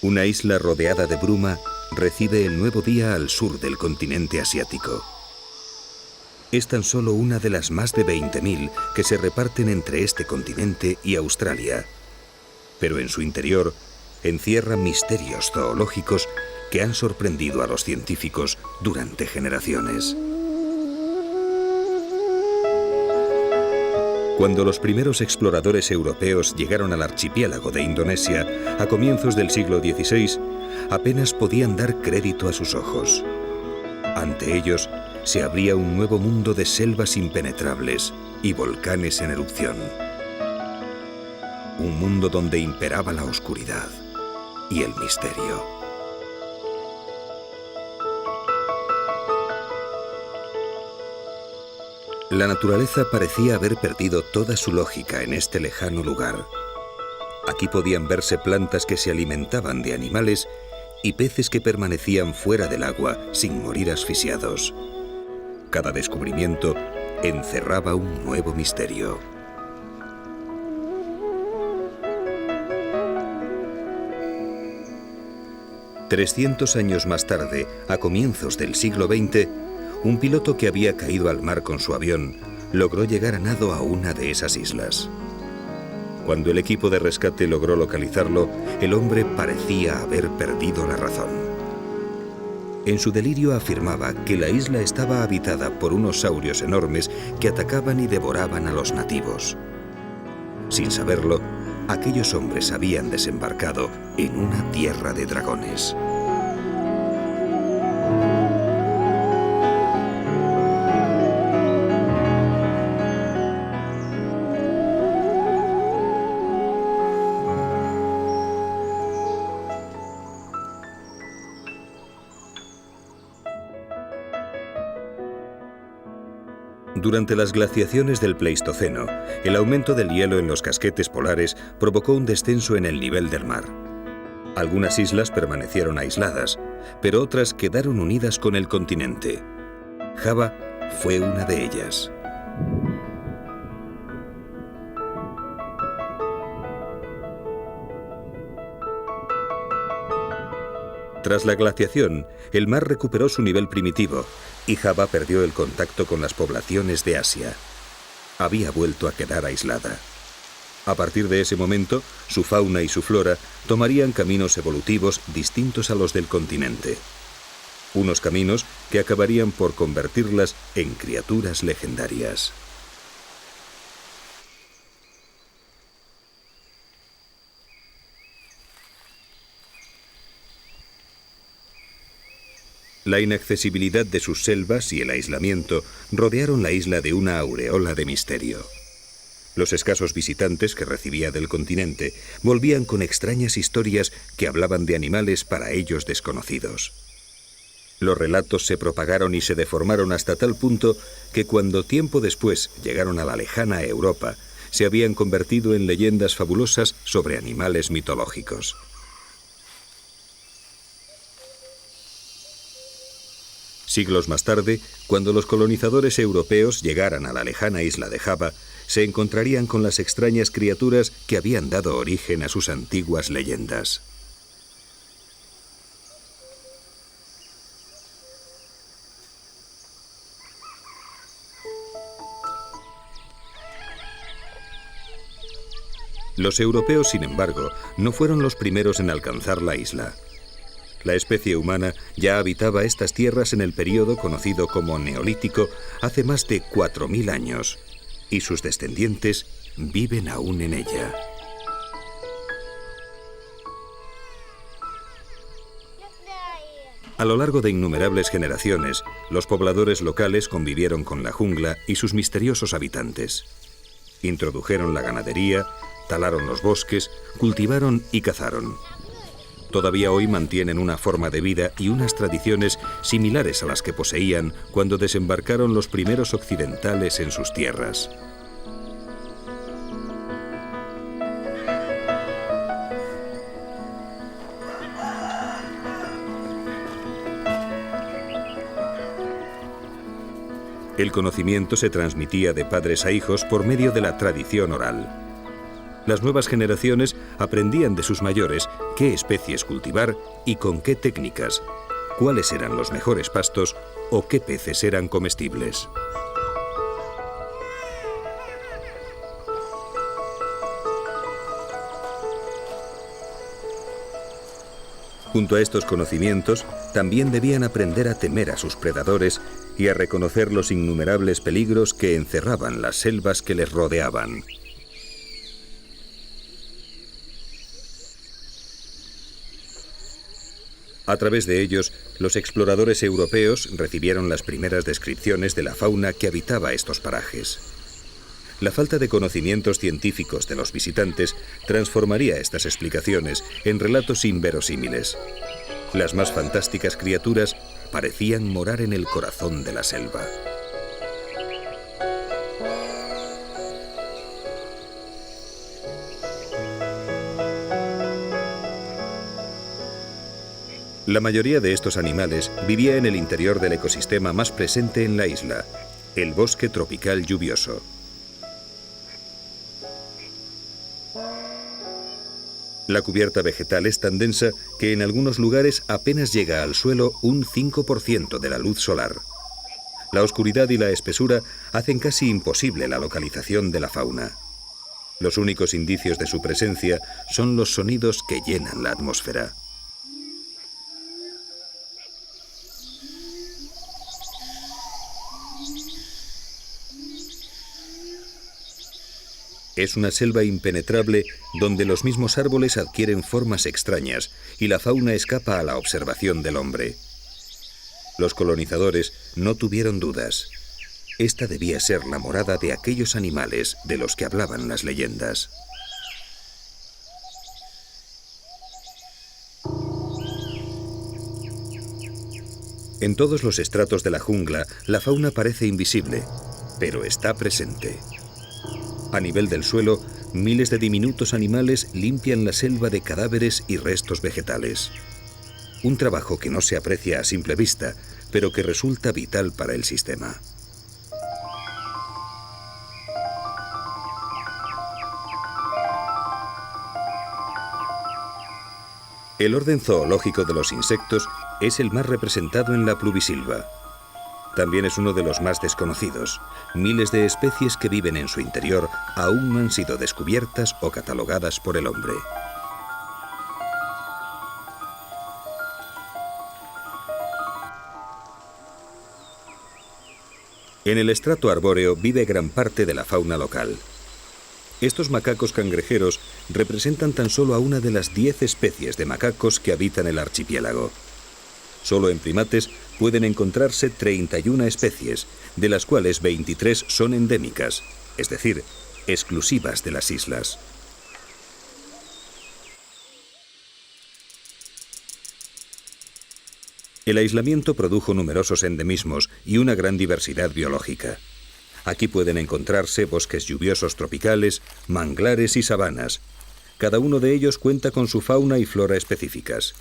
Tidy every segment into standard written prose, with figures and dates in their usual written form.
Una isla rodeada de bruma recibe el nuevo día al sur del continente asiático. Es tan solo una de las más de 20.000 que se reparten entre este continente y Australia. Pero en su interior encierra misterios zoológicos que han sorprendido a los científicos durante generaciones. Cuando los primeros exploradores europeos llegaron al archipiélago de Indonesia a comienzos del siglo XVI, apenas podían dar crédito a sus ojos. Ante ellos se abría un nuevo mundo de selvas impenetrables y volcanes en erupción. Un mundo donde imperaba la oscuridad y el misterio. La naturaleza parecía haber perdido toda su lógica en este lejano lugar. Aquí podían verse plantas que se alimentaban de animales y peces que permanecían fuera del agua sin morir asfixiados. Cada descubrimiento encerraba un nuevo misterio. $300 años más tarde, a comienzos del siglo XX, un piloto que había caído al mar con su avión logró llegar a nado a una de esas islas. Cuando el equipo de rescate logró localizarlo, el hombre parecía haber perdido la razón. En su delirio afirmaba que la isla estaba habitada por unos saurios enormes que atacaban y devoraban a los nativos. Sin saberlo, aquellos hombres habían desembarcado en una tierra de dragones. Durante las glaciaciones del Pleistoceno, el aumento del hielo en los casquetes polares provocó un descenso en el nivel del mar. Algunas islas permanecieron aisladas, pero otras quedaron unidas con el continente. Java fue una de ellas. Tras la glaciación, el mar recuperó su nivel primitivo y Java perdió el contacto con las poblaciones de Asia. Había vuelto a quedar aislada. A partir de ese momento, su fauna y su flora tomarían caminos evolutivos distintos a los del continente. Unos caminos que acabarían por convertirlas en criaturas legendarias. La inaccesibilidad de sus selvas y el aislamiento rodearon la isla de una aureola de misterio. Los escasos visitantes que recibía del continente volvían con extrañas historias que hablaban de animales para ellos desconocidos. Los relatos se propagaron y se deformaron hasta tal punto que cuando tiempo después llegaron a la lejana Europa, se habían convertido en leyendas fabulosas sobre animales mitológicos. Siglos más tarde, cuando los colonizadores europeos llegaran a la lejana isla de Java, se encontrarían con las extrañas criaturas que habían dado origen a sus antiguas leyendas. Los europeos, sin embargo, no fueron los primeros en alcanzar la isla. La especie humana ya habitaba estas tierras en el período conocido como Neolítico hace más de 4.000 años, y sus descendientes viven aún en ella. A lo largo de innumerables generaciones, los pobladores locales convivieron con la jungla y sus misteriosos habitantes. Introdujeron la ganadería, talaron los bosques, cultivaron y cazaron. Todavía hoy mantienen una forma de vida y unas tradiciones similares a las que poseían cuando desembarcaron los primeros occidentales en sus tierras. El conocimiento se transmitía de padres a hijos por medio de la tradición oral. Las nuevas generaciones aprendían de sus mayores qué especies cultivar y con qué técnicas, cuáles eran los mejores pastos o qué peces eran comestibles. Junto a estos conocimientos, también debían aprender a temer a sus predadores y a reconocer los innumerables peligros que encerraban las selvas que les rodeaban. A través de ellos, los exploradores europeos recibieron las primeras descripciones de la fauna que habitaba estos parajes. La falta de conocimientos científicos de los visitantes transformaría estas explicaciones en relatos inverosímiles. Las más fantásticas criaturas parecían morar en el corazón de la selva. La mayoría de estos animales vivía en el interior del ecosistema más presente en la isla, el bosque tropical lluvioso. La cubierta vegetal es tan densa que en algunos lugares apenas llega al suelo un 5% de la luz solar. La oscuridad y la espesura hacen casi imposible la localización de la fauna. Los únicos indicios de su presencia son los sonidos que llenan la atmósfera. Es una selva impenetrable donde los mismos árboles adquieren formas extrañas y la fauna escapa a la observación del hombre. Los colonizadores no tuvieron dudas. Esta debía ser la morada de aquellos animales de los que hablaban las leyendas. En todos los estratos de la jungla, la fauna parece invisible, pero está presente. A nivel del suelo, miles de diminutos animales limpian la selva de cadáveres y restos vegetales. Un trabajo que no se aprecia a simple vista, pero que resulta vital para el sistema. El orden zoológico de los insectos es el más representado en la pluvisilva. También es uno de los más desconocidos. Miles de especies que viven en su interior aún no han sido descubiertas o catalogadas por el hombre. En el estrato arbóreo vive gran parte de la fauna local. Estos macacos cangrejeros representan tan solo a una de las 10 especies de macacos que habitan el archipiélago. Solo en primates pueden encontrarse 31 especies, de las cuales 23 son endémicas, es decir, exclusivas de las islas. El aislamiento produjo numerosos endemismos y una gran diversidad biológica. Aquí pueden encontrarse bosques lluviosos tropicales, manglares y sabanas. Cada uno de ellos cuenta con su fauna y flora específicas.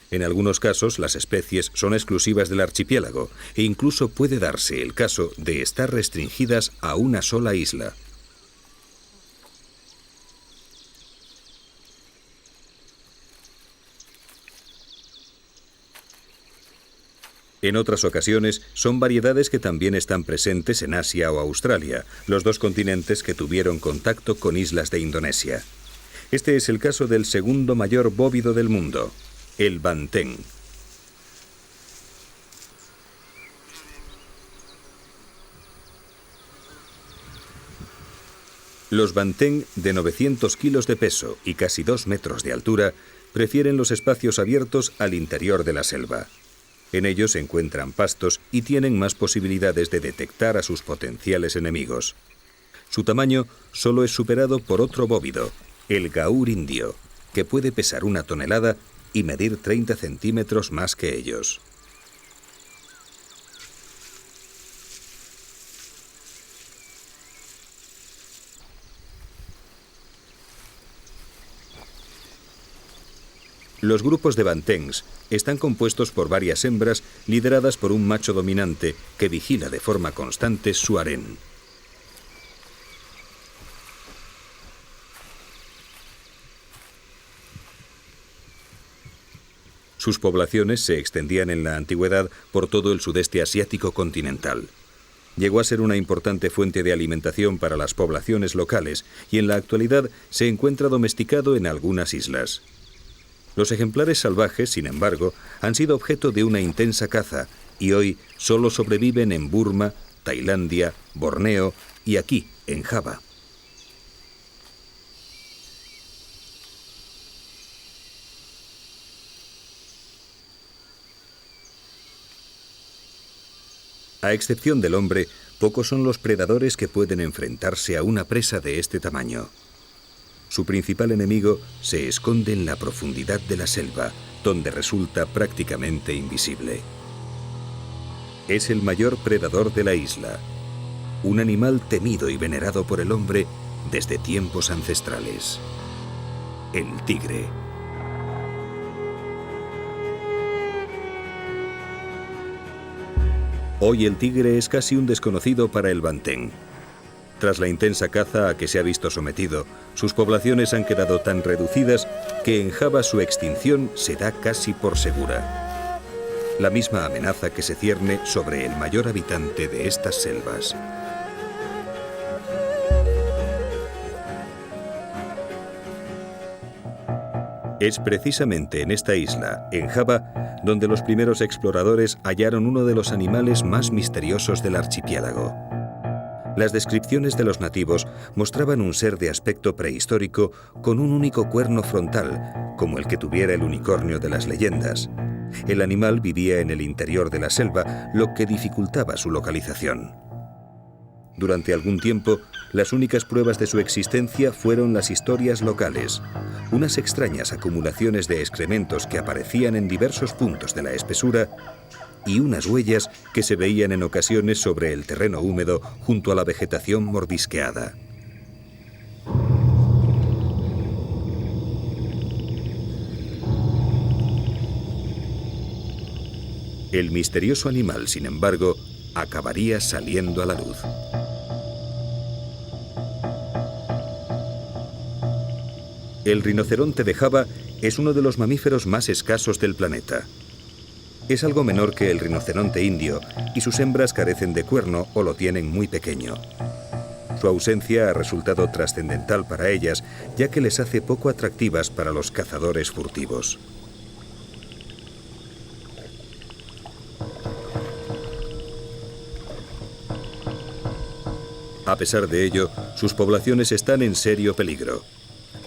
En algunos casos, las especies son exclusivas del archipiélago e incluso puede darse el caso de estar restringidas a una sola isla. En otras ocasiones, son variedades que también están presentes en Asia o Australia, los dos continentes que tuvieron contacto con islas de Indonesia. Este es el caso del segundo mayor bóvido del mundo, el banteng. Los banteng de 900 kilos de peso y casi 2 metros de altura prefieren los espacios abiertos al interior de la selva. En ellos se encuentran pastos y tienen más posibilidades de detectar a sus potenciales enemigos. Su tamaño solo es superado por otro bóvido, el gaur indio, que puede pesar 1 tonelada y medir 30 centímetros más que ellos. Los grupos de bantengs están compuestos por varias hembras lideradas por un macho dominante que vigila de forma constante su harén. Sus poblaciones se extendían en la antigüedad por todo el sudeste asiático continental. Llegó a ser una importante fuente de alimentación para las poblaciones locales y en la actualidad se encuentra domesticado en algunas islas. Los ejemplares salvajes, sin embargo, han sido objeto de una intensa caza y hoy solo sobreviven en Burma, Tailandia, Borneo y aquí, en Java. A excepción del hombre, pocos son los predadores que pueden enfrentarse a una presa de este tamaño. Su principal enemigo se esconde en la profundidad de la selva, donde resulta prácticamente invisible. Es el mayor predador de la isla, un animal temido y venerado por el hombre desde tiempos ancestrales: el tigre. Hoy el tigre es casi un desconocido para el bantén. Tras la intensa caza a que se ha visto sometido, sus poblaciones han quedado tan reducidas que en Java su extinción se da casi por segura. La misma amenaza que se cierne sobre el mayor habitante de estas selvas. Es precisamente en esta isla, en Java, donde los primeros exploradores hallaron uno de los animales más misteriosos del archipiélago. Las descripciones de los nativos mostraban un ser de aspecto prehistórico con un único cuerno frontal, como el que tuviera el unicornio de las leyendas. El animal vivía en el interior de la selva, lo que dificultaba su localización. Durante algún tiempo, las únicas pruebas de su existencia fueron las historias locales, unas extrañas acumulaciones de excrementos que aparecían en diversos puntos de la espesura y unas huellas que se veían en ocasiones sobre el terreno húmedo junto a la vegetación mordisqueada. El misterioso animal, sin embargo, acabaría saliendo a la luz. El rinoceronte de Java es uno de los mamíferos más escasos del planeta. Es algo menor que el rinoceronte indio y sus hembras carecen de cuerno o lo tienen muy pequeño. Su ausencia ha resultado trascendental para ellas, ya que les hace poco atractivas para los cazadores furtivos. A pesar de ello, sus poblaciones están en serio peligro.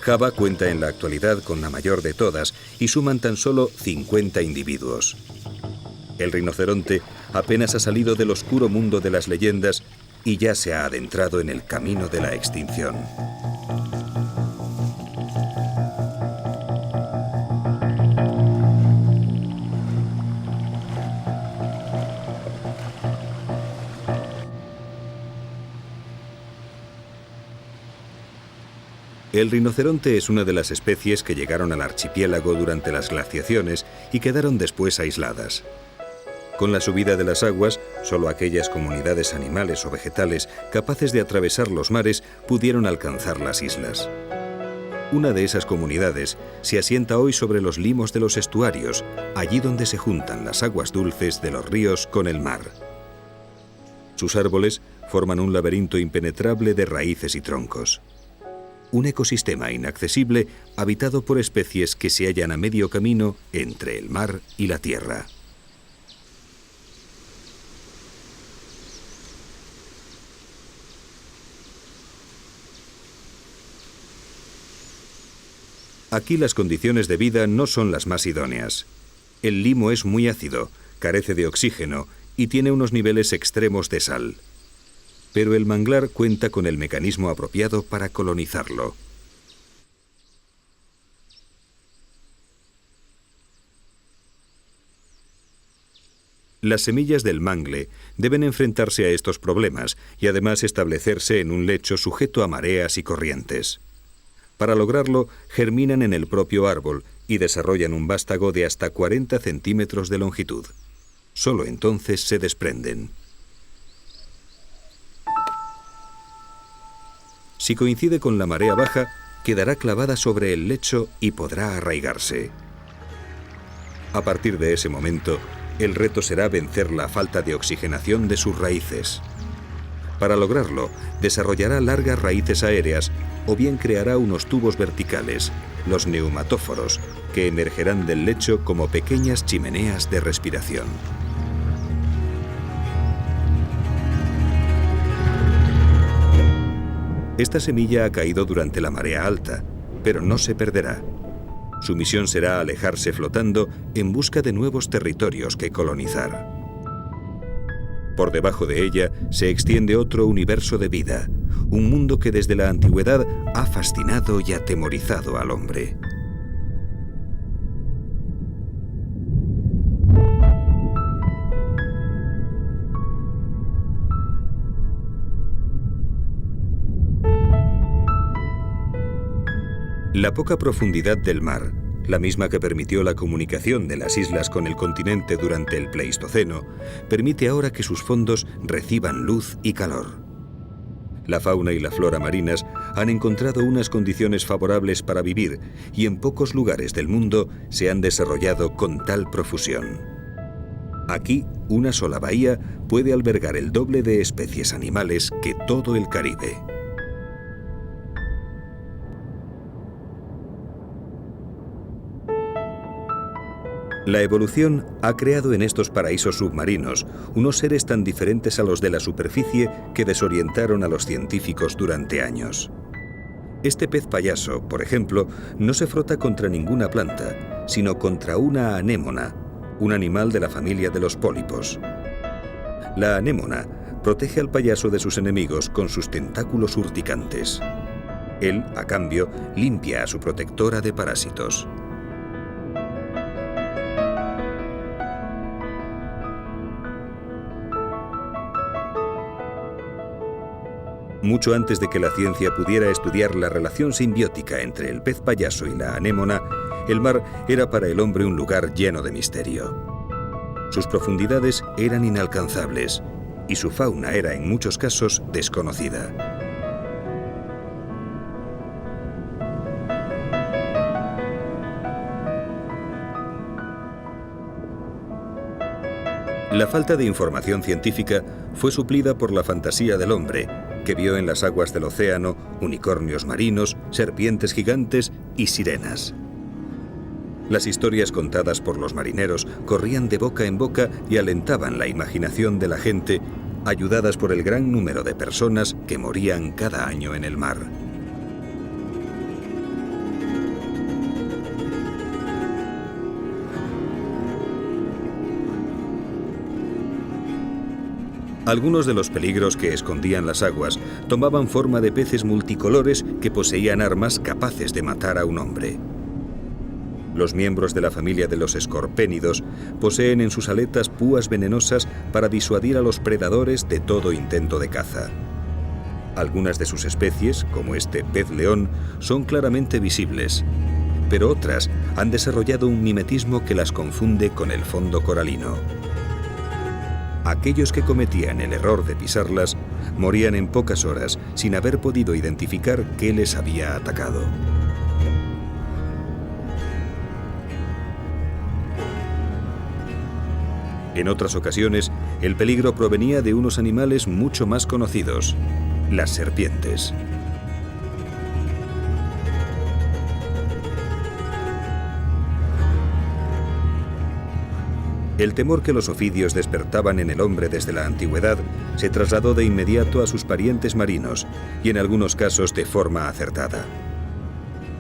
Java cuenta en la actualidad con la mayor de todas y suman tan solo 50 individuos. El rinoceronte apenas ha salido del oscuro mundo de las leyendas y ya se ha adentrado en el camino de la extinción. El rinoceronte es una de las especies que llegaron al archipiélago durante las glaciaciones y quedaron después aisladas. Con la subida de las aguas, solo aquellas comunidades animales o vegetales capaces de atravesar los mares pudieron alcanzar las islas. Una de esas comunidades se asienta hoy sobre los limos de los estuarios, allí donde se juntan las aguas dulces de los ríos con el mar. Sus árboles forman un laberinto impenetrable de raíces y troncos. Un ecosistema inaccesible habitado por especies que se hallan a medio camino entre el mar y la tierra. Aquí las condiciones de vida no son las más idóneas. El limo es muy ácido, carece de oxígeno y tiene unos niveles extremos de sal. Pero el manglar cuenta con el mecanismo apropiado para colonizarlo. Las semillas del mangle deben enfrentarse a estos problemas y además establecerse en un lecho sujeto a mareas y corrientes. Para lograrlo, germinan en el propio árbol y desarrollan un vástago de hasta 40 centímetros de longitud. Solo entonces se desprenden. Si coincide con la marea baja, quedará clavada sobre el lecho y podrá arraigarse. A partir de ese momento, el reto será vencer la falta de oxigenación de sus raíces. Para lograrlo, desarrollará largas raíces aéreas o bien creará unos tubos verticales, los neumatóforos, que emergerán del lecho como pequeñas chimeneas de respiración. Esta semilla ha caído durante la marea alta, pero no se perderá. Su misión será alejarse flotando en busca de nuevos territorios que colonizar. Por debajo de ella se extiende otro universo de vida, un mundo que desde la antigüedad ha fascinado y atemorizado al hombre. La poca profundidad del mar, la misma que permitió la comunicación de las islas con el continente durante el Pleistoceno, permite ahora que sus fondos reciban luz y calor. La fauna y la flora marinas han encontrado unas condiciones favorables para vivir y en pocos lugares del mundo se han desarrollado con tal profusión. Aquí, una sola bahía puede albergar el doble de especies animales que todo el Caribe. La evolución ha creado en estos paraísos submarinos unos seres tan diferentes a los de la superficie que desorientaron a los científicos durante años. Este pez payaso, por ejemplo, no se frota contra ninguna planta, sino contra una anémona, un animal de la familia de los pólipos. La anémona protege al payaso de sus enemigos con sus tentáculos urticantes. Él, a cambio, limpia a su protectora de parásitos. Mucho antes de que la ciencia pudiera estudiar la relación simbiótica entre el pez payaso y la anémona, el mar era para el hombre un lugar lleno de misterio. Sus profundidades eran inalcanzables y su fauna era en muchos casos desconocida. La falta de información científica fue suplida por la fantasía del hombre, que vio en las aguas del océano unicornios marinos, serpientes gigantes y sirenas. Las historias contadas por los marineros corrían de boca en boca y alentaban la imaginación de la gente, ayudadas por el gran número de personas que morían cada año en el mar. Algunos de los peligros que escondían las aguas tomaban forma de peces multicolores que poseían armas capaces de matar a un hombre. Los miembros de la familia de los escorpénidos poseen en sus aletas púas venenosas para disuadir a los predadores de todo intento de caza. Algunas de sus especies, como este pez león, son claramente visibles, pero otras han desarrollado un mimetismo que las confunde con el fondo coralino. Aquellos que cometían el error de pisarlas morían en pocas horas sin haber podido identificar qué les había atacado. En otras ocasiones, el peligro provenía de unos animales mucho más conocidos, las serpientes. El temor que los ofidios despertaban en el hombre desde la antigüedad se trasladó de inmediato a sus parientes marinos y en algunos casos de forma acertada.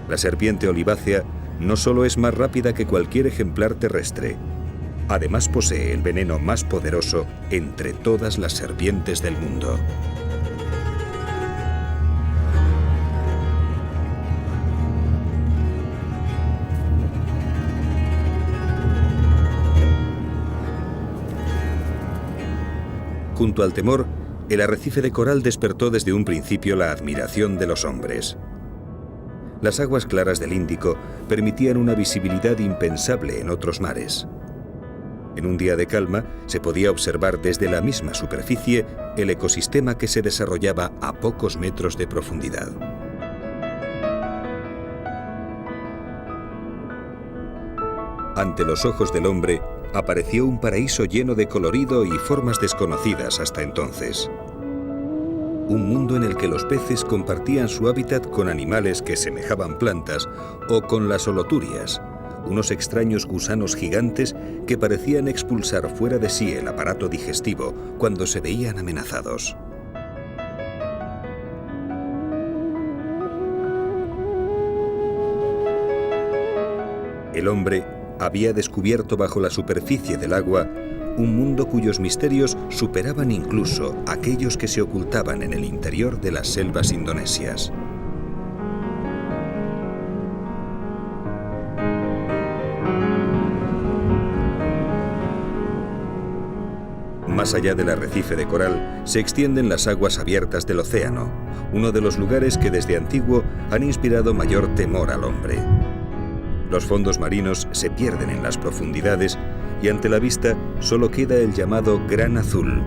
La serpiente olivácea no solo es más rápida que cualquier ejemplar terrestre, además posee el veneno más poderoso entre todas las serpientes del mundo. Junto al temor, el arrecife de coral despertó desde un principio la admiración de los hombres. Las aguas claras del Índico permitían una visibilidad impensable en otros mares. En un día de calma se podía observar desde la misma superficie el ecosistema que se desarrollaba a pocos metros de profundidad. Ante los ojos del hombre, apareció un paraíso lleno de colorido y formas desconocidas hasta entonces. Un mundo en el que los peces compartían su hábitat con animales que semejaban plantas o con las holoturias, unos extraños gusanos gigantes que parecían expulsar fuera de sí el aparato digestivo cuando se veían amenazados. El hombre había descubierto bajo la superficie del agua un mundo cuyos misterios superaban incluso aquellos que se ocultaban en el interior de las selvas indonesias. Más allá del arrecife de coral se extienden las aguas abiertas del océano, uno de los lugares que desde antiguo han inspirado mayor temor al hombre. Los fondos marinos se pierden en las profundidades y ante la vista solo queda el llamado Gran Azul,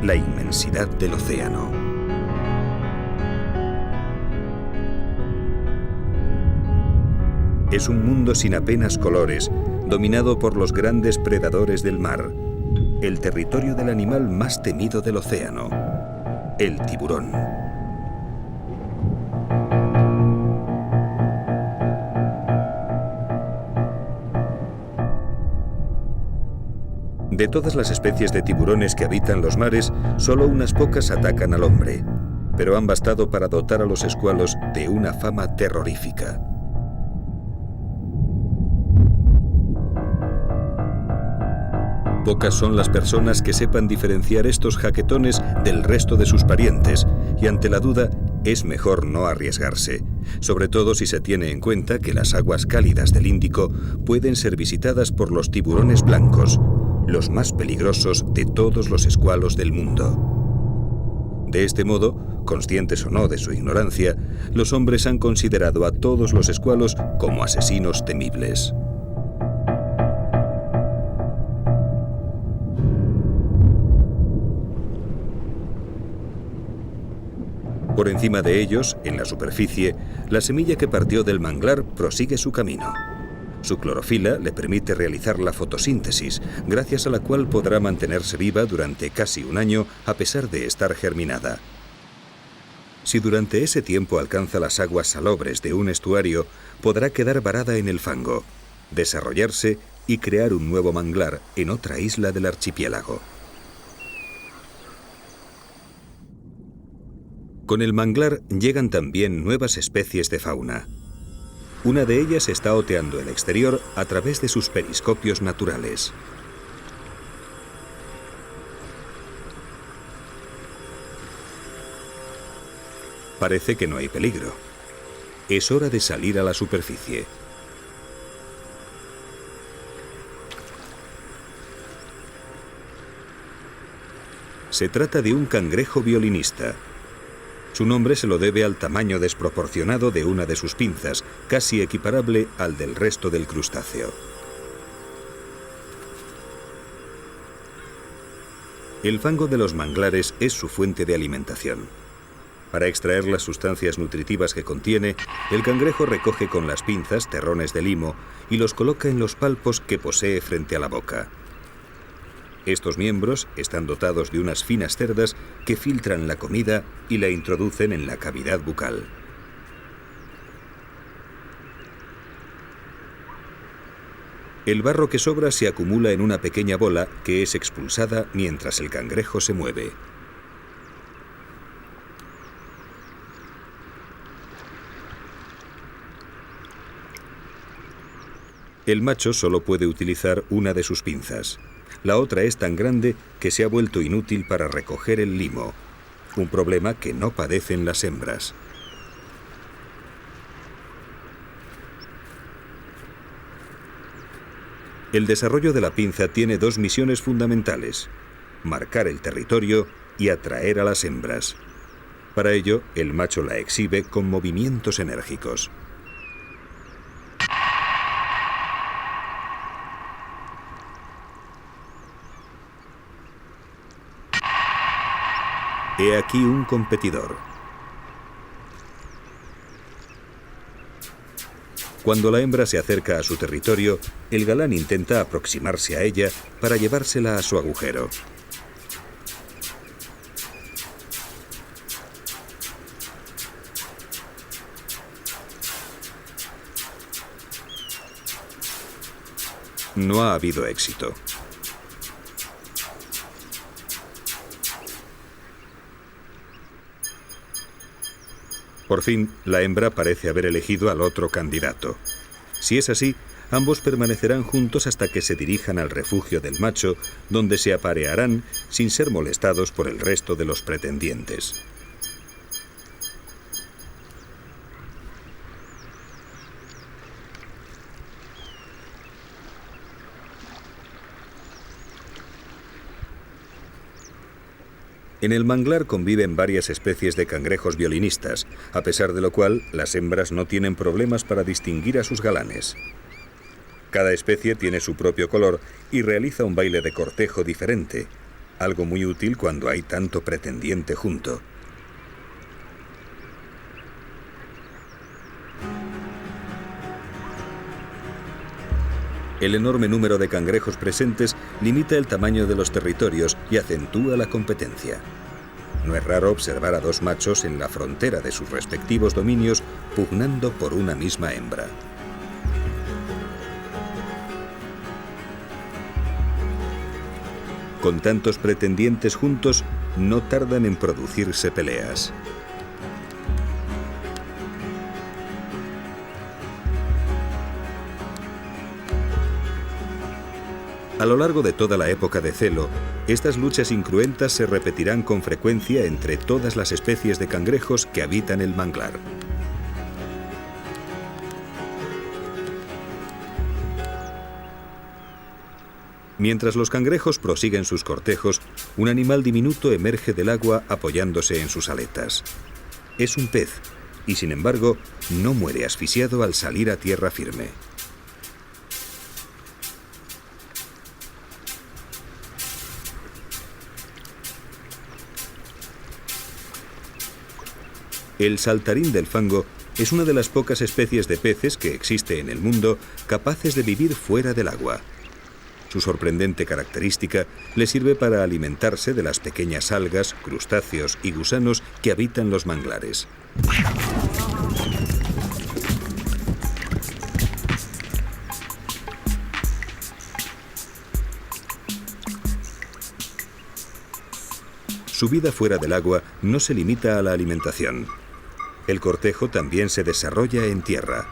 la inmensidad del océano. Es un mundo sin apenas colores, dominado por los grandes predadores del mar, el territorio del animal más temido del océano, el tiburón. De todas las especies de tiburones que habitan los mares, solo unas pocas atacan al hombre, pero han bastado para dotar a los escualos de una fama terrorífica. Pocas son las personas que sepan diferenciar estos jaquetones del resto de sus parientes, y ante la duda es mejor no arriesgarse, sobre todo si se tiene en cuenta que las aguas cálidas del Índico pueden ser visitadas por los tiburones blancos, los más peligrosos de todos los escualos del mundo. De este modo, conscientes o no de su ignorancia, los hombres han considerado a todos los escualos como asesinos temibles. Por encima de ellos, en la superficie, la semilla que partió del manglar prosigue su camino. Su clorofila le permite realizar la fotosíntesis, gracias a la cual podrá mantenerse viva durante casi un año a pesar de estar germinada. Si durante ese tiempo alcanza las aguas salobres de un estuario, podrá quedar varada en el fango, desarrollarse y crear un nuevo manglar en otra isla del archipiélago. Con el manglar llegan también nuevas especies de fauna. Una de ellas está oteando el exterior a través de sus periscopios naturales. Parece que no hay peligro. Es hora de salir a la superficie. Se trata de un cangrejo violinista. Su nombre se lo debe al tamaño desproporcionado de una de sus pinzas, casi equiparable al del resto del crustáceo. El fango de los manglares es su fuente de alimentación. Para extraer las sustancias nutritivas que contiene, el cangrejo recoge con las pinzas terrones de limo y los coloca en los palpos que posee frente a la boca. Estos miembros están dotados de unas finas cerdas que filtran la comida y la introducen en la cavidad bucal. El barro que sobra se acumula en una pequeña bola que es expulsada mientras el cangrejo se mueve. El macho solo puede utilizar una de sus pinzas. La otra es tan grande que se ha vuelto inútil para recoger el limo, un problema que no padecen las hembras. El desarrollo de la pinza tiene dos misiones fundamentales: marcar el territorio y atraer a las hembras. Para ello, el macho la exhibe con movimientos enérgicos. He aquí un competidor. Cuando la hembra se acerca a su territorio, El galán intenta aproximarse a ella para llevársela a su agujero. No ha habido éxito. Por fin, la hembra parece haber elegido al otro candidato. Si es así, ambos permanecerán juntos hasta que se dirijan al refugio del macho, donde se aparearán sin ser molestados por el resto de los pretendientes. En el manglar conviven varias especies de cangrejos violinistas, a pesar de lo cual las hembras no tienen problemas para distinguir a sus galanes. Cada especie tiene su propio color y realiza un baile de cortejo diferente, algo muy útil cuando hay tanto pretendiente junto. El enorme número de cangrejos presentes limita el tamaño de los territorios y acentúa la competencia. No es raro observar a dos machos en la frontera de sus respectivos dominios pugnando por una misma hembra. Con tantos pretendientes juntos, no tardan en producirse peleas. A lo largo de toda la época de celo, estas luchas incruentas se repetirán con frecuencia entre todas las especies de cangrejos que habitan el manglar. Mientras los cangrejos prosiguen sus cortejos, un animal diminuto emerge del agua apoyándose en sus aletas. Es un pez, y sin embargo, no muere asfixiado al salir a tierra firme. El saltarín del fango es una de las pocas especies de peces que existe en el mundo capaces de vivir fuera del agua. Su sorprendente característica le sirve para alimentarse de las pequeñas algas, crustáceos y gusanos que habitan los manglares. Su vida fuera del agua no se limita a la alimentación. El cortejo también se desarrolla en tierra.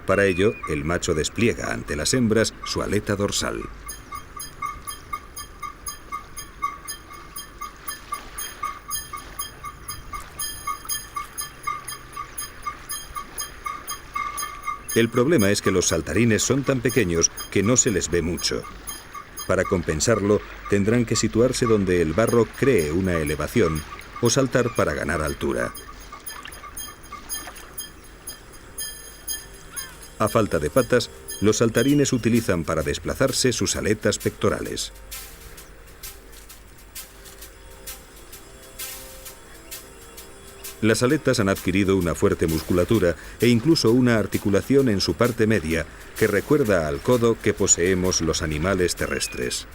Para ello, el macho despliega ante las hembras su aleta dorsal. El problema es que los saltarines son tan pequeños que no se les ve mucho. Para compensarlo, tendrán que situarse donde el barro cree una elevación o saltar para ganar altura. A falta de patas, los saltarines utilizan para desplazarse sus aletas pectorales. Las aletas han adquirido una fuerte musculatura e incluso una articulación en su parte media que recuerda al codo que poseemos los animales terrestres.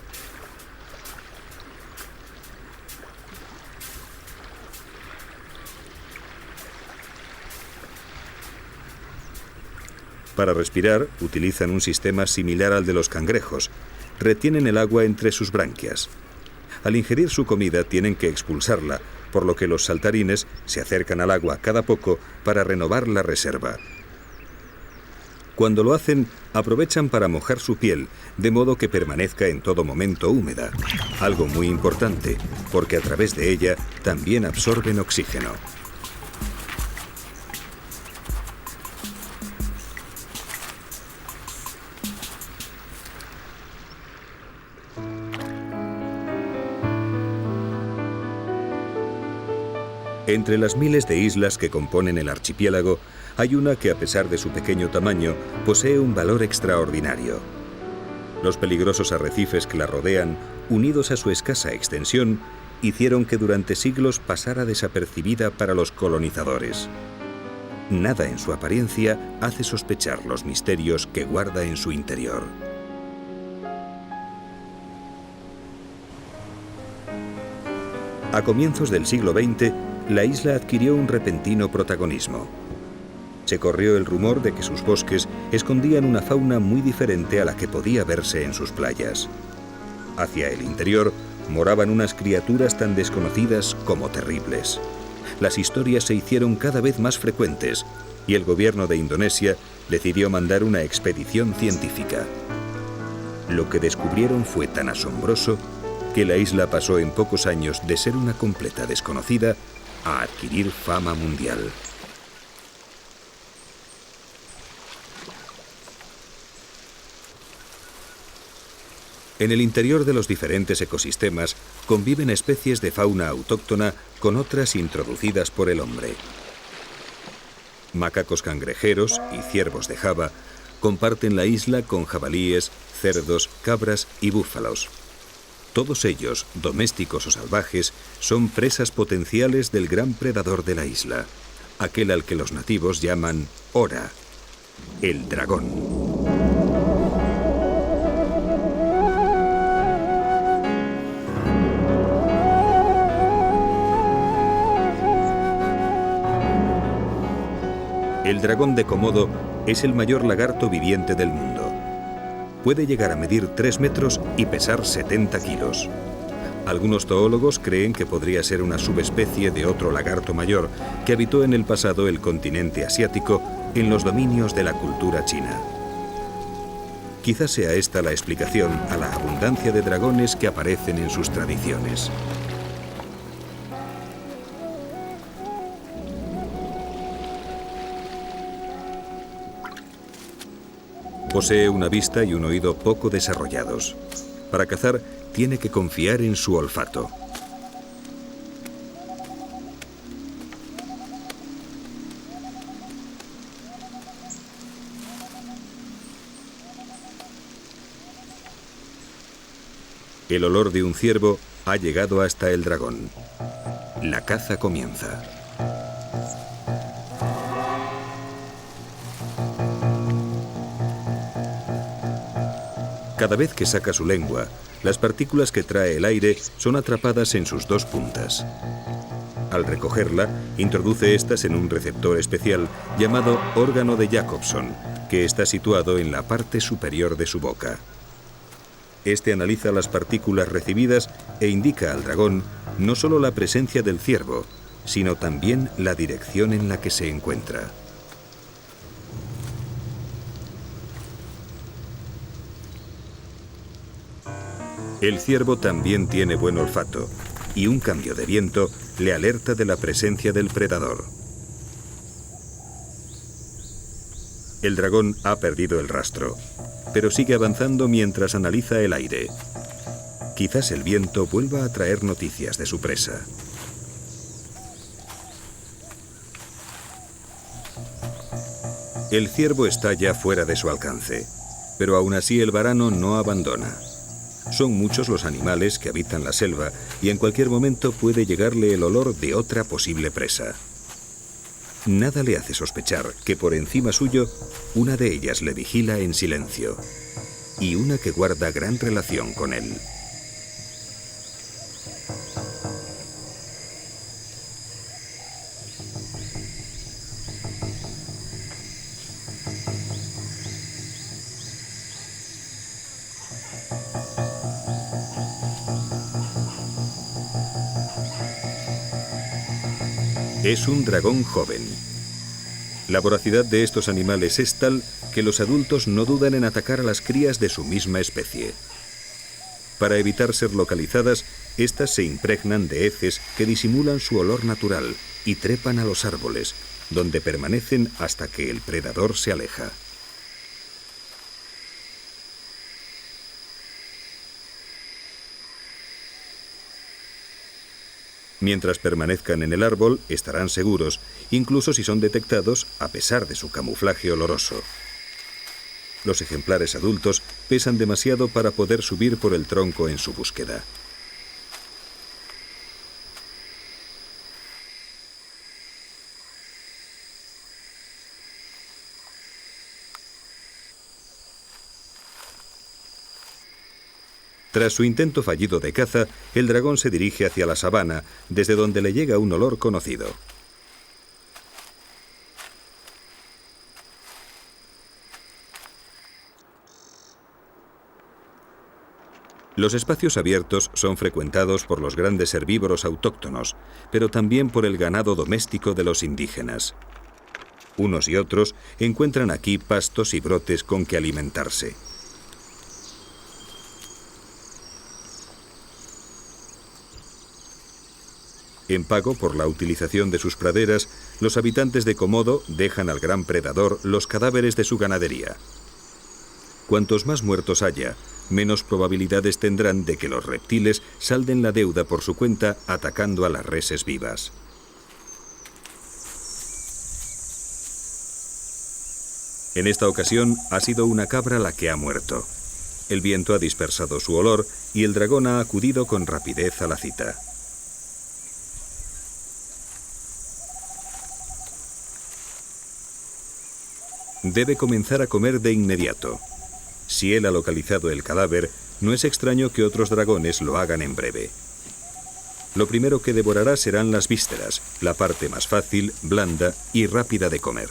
Para respirar, utilizan un sistema similar al de los cangrejos. Retienen el agua entre sus branquias. Al ingerir su comida tienen que expulsarla, por lo que los saltarines se acercan al agua cada poco para renovar la reserva. Cuando lo hacen, aprovechan para mojar su piel, de modo que permanezca en todo momento húmeda. Algo muy importante, porque a través de ella también absorben oxígeno. Entre las miles de islas que componen el archipiélago, hay una que, a pesar de su pequeño tamaño, posee un valor extraordinario. Los peligrosos arrecifes que la rodean, unidos a su escasa extensión, hicieron que durante siglos pasara desapercibida para los colonizadores. Nada en su apariencia hace sospechar los misterios que guarda en su interior. A comienzos del siglo XX, la isla adquirió un repentino protagonismo. Se corrió el rumor de que sus bosques escondían una fauna muy diferente a la que podía verse en sus playas. Hacia el interior moraban unas criaturas tan desconocidas como terribles. Las historias se hicieron cada vez más frecuentes y el gobierno de Indonesia decidió mandar una expedición científica. Lo que descubrieron fue tan asombroso que la isla pasó en pocos años de ser una completa desconocida a adquirir fama mundial. En el interior de los diferentes ecosistemas conviven especies de fauna autóctona con otras introducidas por el hombre. Macacos cangrejeros y ciervos de Java comparten la isla con jabalíes, cerdos, cabras y búfalos. Todos ellos, domésticos o salvajes, son presas potenciales del gran predador de la isla, aquel al que los nativos llaman Ora, el dragón. El dragón de Komodo es el mayor lagarto viviente del mundo. Puede llegar a medir 3 metros y pesar 70 kilos. Algunos zoólogos creen que podría ser una subespecie de otro lagarto mayor que habitó en el pasado el continente asiático en los dominios de la cultura china. Quizás sea esta la explicación a la abundancia de dragones que aparecen en sus tradiciones. Posee una vista y un oído poco desarrollados. Para cazar, tiene que confiar en su olfato. El olor de un ciervo ha llegado hasta el dragón. La caza comienza. Cada vez que saca su lengua, las partículas que trae el aire son atrapadas en sus dos puntas. Al recogerla, introduce estas en un receptor especial llamado órgano de Jacobson, que está situado en la parte superior de su boca. Este analiza las partículas recibidas e indica al dragón no solo la presencia del ciervo, sino también la dirección en la que se encuentra. El ciervo también tiene buen olfato, y un cambio de viento le alerta de la presencia del predador. El dragón ha perdido el rastro, pero sigue avanzando mientras analiza el aire. Quizás el viento vuelva a traer noticias de su presa. El ciervo está ya fuera de su alcance, pero aún así el varano no abandona. Son muchos los animales que habitan la selva y en cualquier momento puede llegarle el olor de otra posible presa. Nada le hace sospechar que por encima suyo una de ellas le vigila en silencio y una que guarda gran relación con él. Es un dragón joven. La voracidad de estos animales es tal que los adultos no dudan en atacar a las crías de su misma especie. Para evitar ser localizadas, estas se impregnan de heces que disimulan su olor natural y trepan a los árboles, donde permanecen hasta que el predador se aleja. Mientras permanezcan en el árbol, estarán seguros, incluso si son detectados a pesar de su camuflaje oloroso. Los ejemplares adultos pesan demasiado para poder subir por el tronco en su búsqueda. Tras su intento fallido de caza, el dragón se dirige hacia la sabana, desde donde le llega un olor conocido. Los espacios abiertos son frecuentados por los grandes herbívoros autóctonos, pero también por el ganado doméstico de los indígenas. Unos y otros encuentran aquí pastos y brotes con que alimentarse. En pago por la utilización de sus praderas, los habitantes de Komodo dejan al gran predador los cadáveres de su ganadería. Cuantos más muertos haya, menos probabilidades tendrán de que los reptiles salden la deuda por su cuenta atacando a las reses vivas. En esta ocasión ha sido una cabra la que ha muerto. El viento ha dispersado su olor y el dragón ha acudido con rapidez a la cita. Debe comenzar a comer de inmediato. Si él ha localizado el cadáver, no es extraño que otros dragones lo hagan en breve. Lo primero que devorará serán las vísceras, la parte más fácil, blanda y rápida de comer.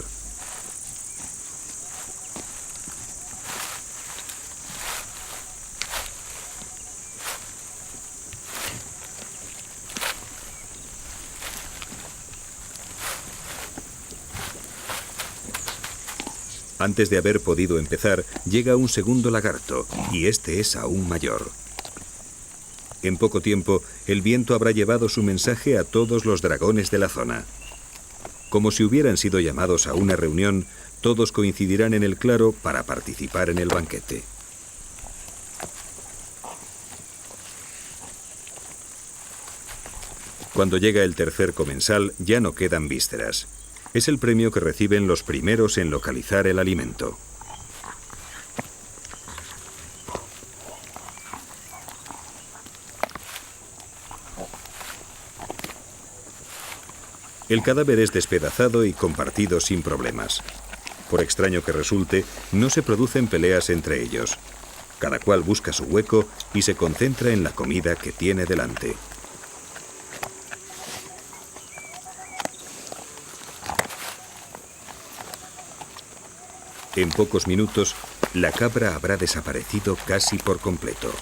Antes de haber podido empezar, llega un segundo lagarto, y este es aún mayor. En poco tiempo, el viento habrá llevado su mensaje a todos los dragones de la zona. Como si hubieran sido llamados a una reunión, todos coincidirán en el claro para participar en el banquete. Cuando llega el tercer comensal, ya no quedan vísceras. Es el premio que reciben los primeros en localizar el alimento. El cadáver es despedazado y compartido sin problemas. Por extraño que resulte, no se producen peleas entre ellos. Cada cual busca su hueco y se concentra en la comida que tiene delante. En pocos minutos, la cabra habrá desaparecido casi por completo.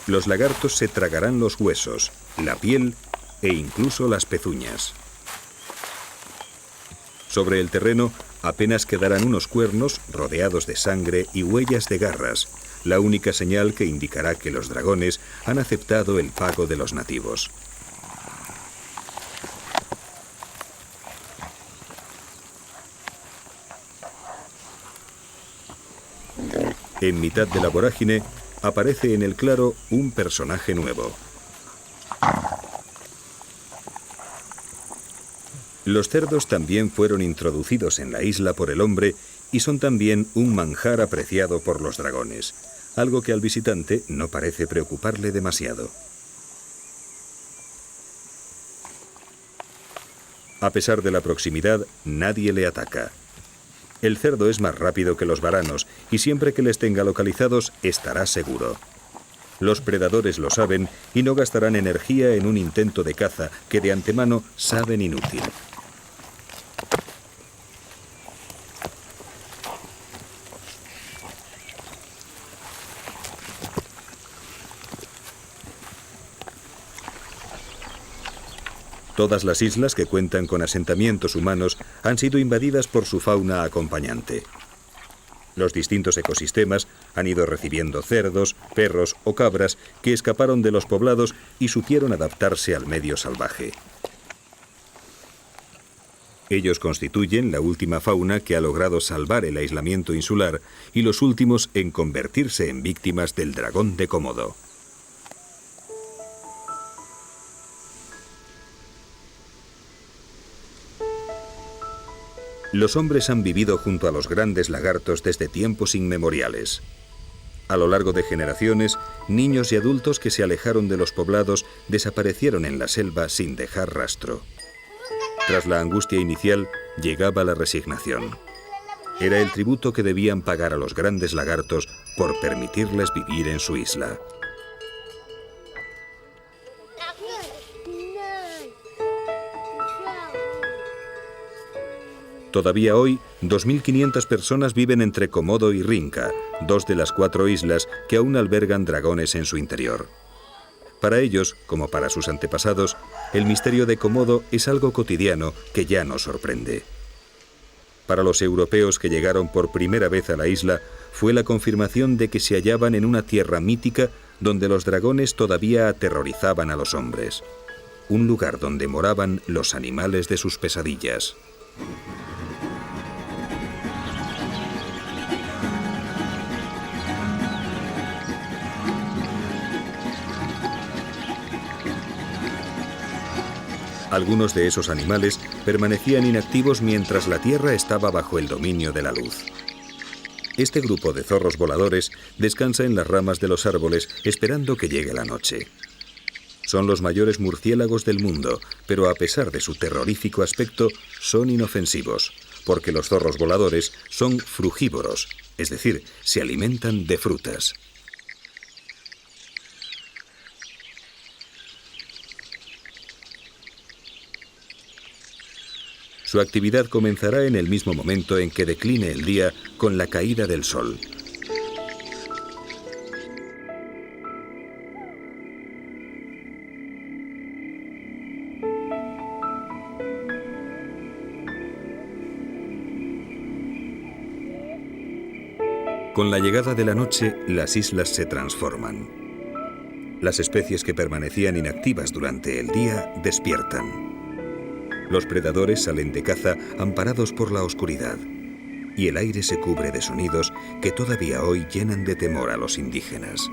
Los lagartos se tragarán los huesos, la piel e incluso las pezuñas. Sobre el terreno apenas quedarán unos cuernos rodeados de sangre y huellas de garras, la única señal que indicará que los dragones han aceptado el pago de los nativos. En mitad de la vorágine, aparece en el claro un personaje nuevo. Los cerdos también fueron introducidos en la isla por el hombre y son también un manjar apreciado por los dragones, algo que al visitante no parece preocuparle demasiado. A pesar de la proximidad, nadie le ataca. El cerdo es más rápido que los varanos y siempre que les tenga localizados estará seguro. Los predadores lo saben y no gastarán energía en un intento de caza que de antemano saben inútil. Todas las islas que cuentan con asentamientos humanos han sido invadidas por su fauna acompañante. Los distintos ecosistemas han ido recibiendo cerdos, perros o cabras que escaparon de los poblados y supieron adaptarse al medio salvaje. Ellos constituyen la última fauna que ha logrado salvar el aislamiento insular y los últimos en convertirse en víctimas del dragón de Komodo. Los hombres han vivido junto a los grandes lagartos desde tiempos inmemoriales. A lo largo de generaciones, niños y adultos que se alejaron de los poblados desaparecieron en la selva sin dejar rastro. Tras la angustia inicial, llegaba la resignación. Era el tributo que debían pagar a los grandes lagartos por permitirles vivir en su isla. Todavía hoy, 2.500 personas viven entre Komodo y Rinca, dos de las 4 islas que aún albergan dragones en su interior. Para ellos, como para sus antepasados, el misterio de Komodo es algo cotidiano que ya nos sorprende. Para los europeos que llegaron por primera vez a la isla, fue la confirmación de que se hallaban en una tierra mítica donde los dragones todavía aterrorizaban a los hombres. Un lugar donde moraban los animales de sus pesadillas. Algunos de esos animales permanecían inactivos mientras la Tierra estaba bajo el dominio de la luz. Este grupo de zorros voladores descansa en las ramas de los árboles esperando que llegue la noche. Son los mayores murciélagos del mundo, pero a pesar de su terrorífico aspecto, son inofensivos, porque los zorros voladores son frugívoros, es decir, se alimentan de frutas. Su actividad comenzará en el mismo momento en que decline el día con la caída del sol. Con la llegada de la noche, las islas se transforman. Las especies que permanecían inactivas durante el día despiertan. Los predadores salen de caza amparados por la oscuridad, y el aire se cubre de sonidos que todavía hoy llenan de temor a los indígenas.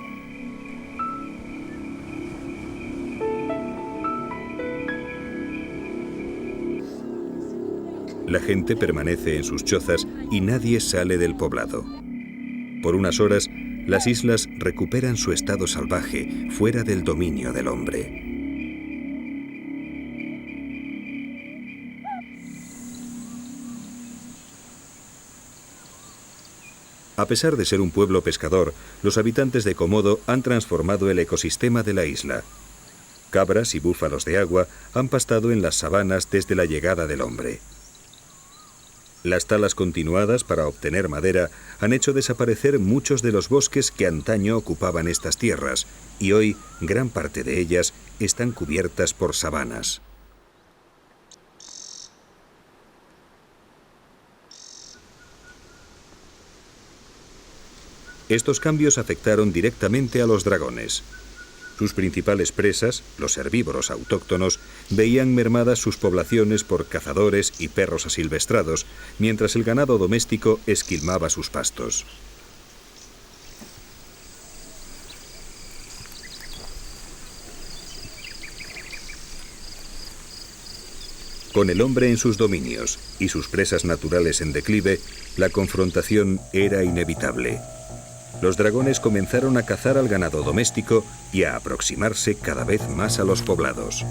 La gente permanece en sus chozas y nadie sale del poblado. Por unas horas, las islas recuperan su estado salvaje, fuera del dominio del hombre. A pesar de ser un pueblo pescador, los habitantes de Komodo han transformado el ecosistema de la isla. Cabras y búfalos de agua han pastado en las sabanas desde la llegada del hombre. Las talas continuadas para obtener madera han hecho desaparecer muchos de los bosques que antaño ocupaban estas tierras, y hoy gran parte de ellas están cubiertas por sabanas. Estos cambios afectaron directamente a los dragones. Sus principales presas, los herbívoros autóctonos, veían mermadas sus poblaciones por cazadores y perros asilvestrados, mientras el ganado doméstico esquilmaba sus pastos. Con el hombre en sus dominios y sus presas naturales en declive, la confrontación era inevitable. Los dragones comenzaron a cazar al ganado doméstico y a aproximarse cada vez más a los poblados.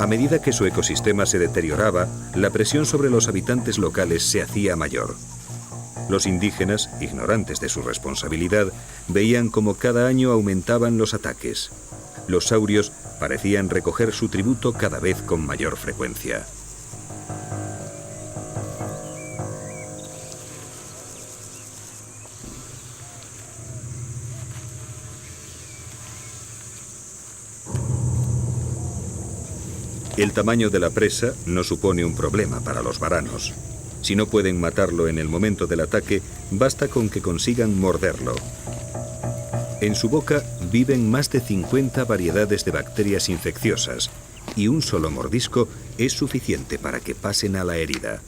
A medida que su ecosistema se deterioraba, la presión sobre los habitantes locales se hacía mayor. Los indígenas, ignorantes de su responsabilidad, veían cómo cada año aumentaban los ataques. Los saurios parecían recoger su tributo cada vez con mayor frecuencia. El tamaño de la presa no supone un problema para los varanos. Si no pueden matarlo en el momento del ataque, basta con que consigan morderlo. En su boca viven más de 50 variedades de bacterias infecciosas, y un solo mordisco es suficiente para que pasen a la herida.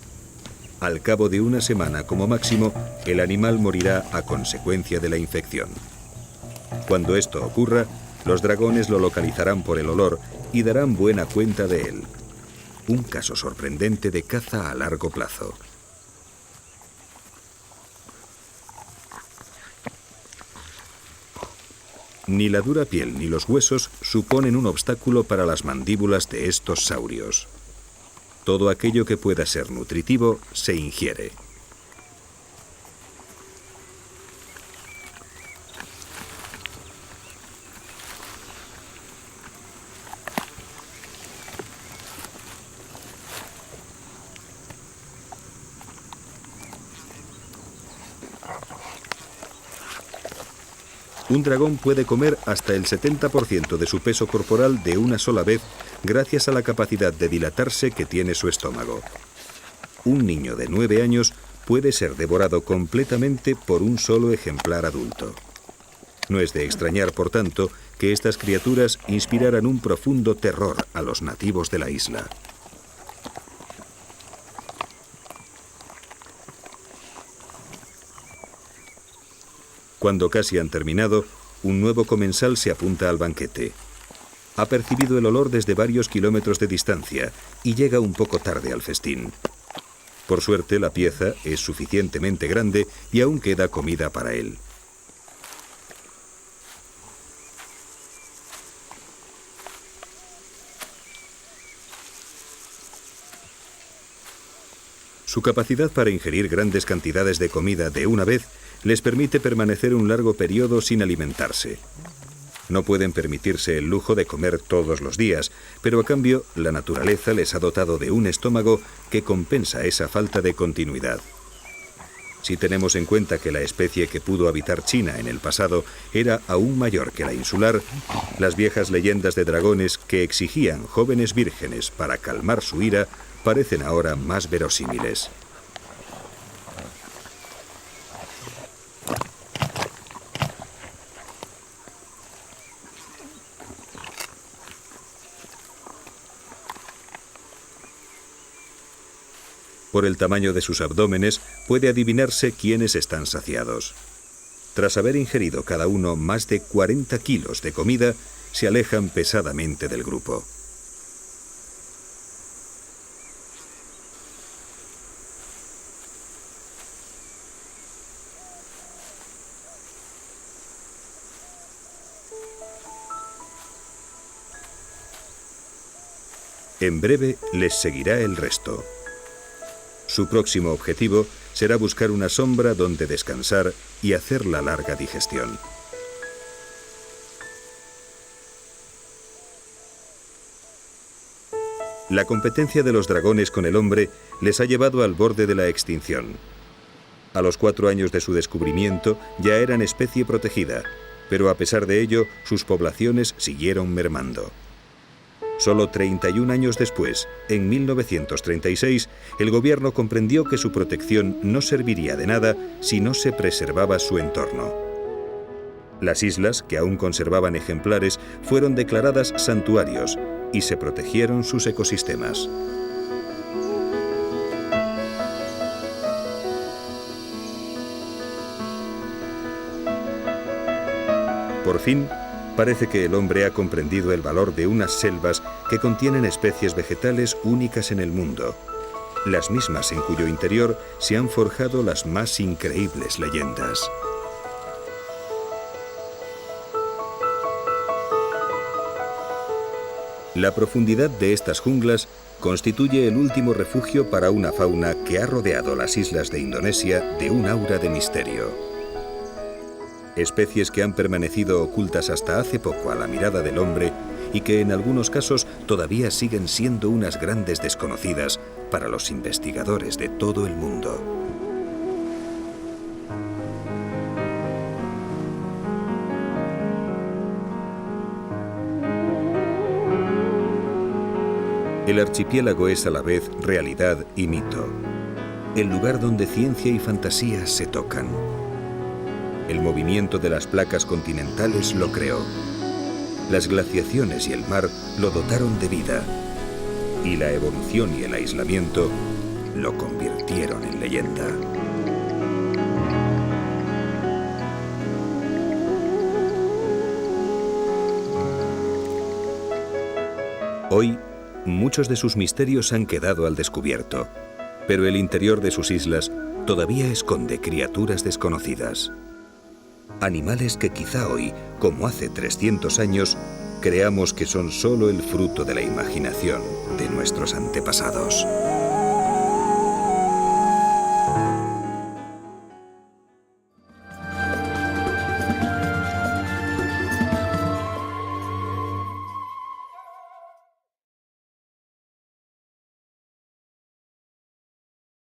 Al cabo de una semana como máximo, el animal morirá a consecuencia de la infección. Cuando esto ocurra, los dragones lo localizarán por el olor y darán buena cuenta de él. Un caso sorprendente de caza a largo plazo. Ni la dura piel ni los huesos suponen un obstáculo para las mandíbulas de estos saurios. Todo aquello que pueda ser nutritivo se ingiere. Un dragón puede comer hasta el 70% de su peso corporal de una sola vez gracias a la capacidad de dilatarse que tiene su estómago. Un niño de 9 años puede ser devorado completamente por un solo ejemplar adulto. No es de extrañar, por tanto, que estas criaturas inspiraran un profundo terror a los nativos de la isla. Cuando casi han terminado, un nuevo comensal se apunta al banquete. Ha percibido el olor desde varios kilómetros de distancia y llega un poco tarde al festín. Por suerte, la pieza es suficientemente grande y aún queda comida para él. Su capacidad para ingerir grandes cantidades de comida de una vez les permite permanecer un largo periodo sin alimentarse. No pueden permitirse el lujo de comer todos los días, pero a cambio la naturaleza les ha dotado de un estómago que compensa esa falta de continuidad. Si tenemos en cuenta que la especie que pudo habitar China en el pasado era aún mayor que la insular, las viejas leyendas de dragones que exigían jóvenes vírgenes para calmar su ira parecen ahora más verosímiles. Por el tamaño de sus abdómenes puede adivinarse quiénes están saciados. Tras haber ingerido cada uno más de 40 kilos de comida, se alejan pesadamente del grupo. En breve les seguirá el resto. Su próximo objetivo será buscar una sombra donde descansar y hacer la larga digestión. La competencia de los dragones con el hombre les ha llevado al borde de la extinción. A los 4 años de su descubrimiento ya eran especie protegida, pero a pesar de ello, sus poblaciones siguieron mermando. Solo 31 años después, en 1936, el gobierno comprendió que su protección no serviría de nada si no se preservaba su entorno. Las islas, que aún conservaban ejemplares, fueron declaradas santuarios y se protegieron sus ecosistemas. Por fin, parece que el hombre ha comprendido el valor de unas selvas que contienen especies vegetales únicas en el mundo, las mismas en cuyo interior se han forjado las más increíbles leyendas. La profundidad de estas junglas constituye el último refugio para una fauna que ha rodeado las islas de Indonesia de un aura de misterio. Especies que han permanecido ocultas hasta hace poco a la mirada del hombre y que en algunos casos todavía siguen siendo unas grandes desconocidas para los investigadores de todo el mundo. El archipiélago es a la vez realidad y mito, el lugar donde ciencia y fantasía se tocan. El movimiento de las placas continentales lo creó. Las glaciaciones y el mar lo dotaron de vida. Y la evolución y el aislamiento lo convirtieron en leyenda. Hoy, muchos de sus misterios han quedado al descubierto, pero el interior de sus islas todavía esconde criaturas desconocidas. Animales que quizá hoy, como hace 300 años, creamos que son solo el fruto de la imaginación de nuestros antepasados.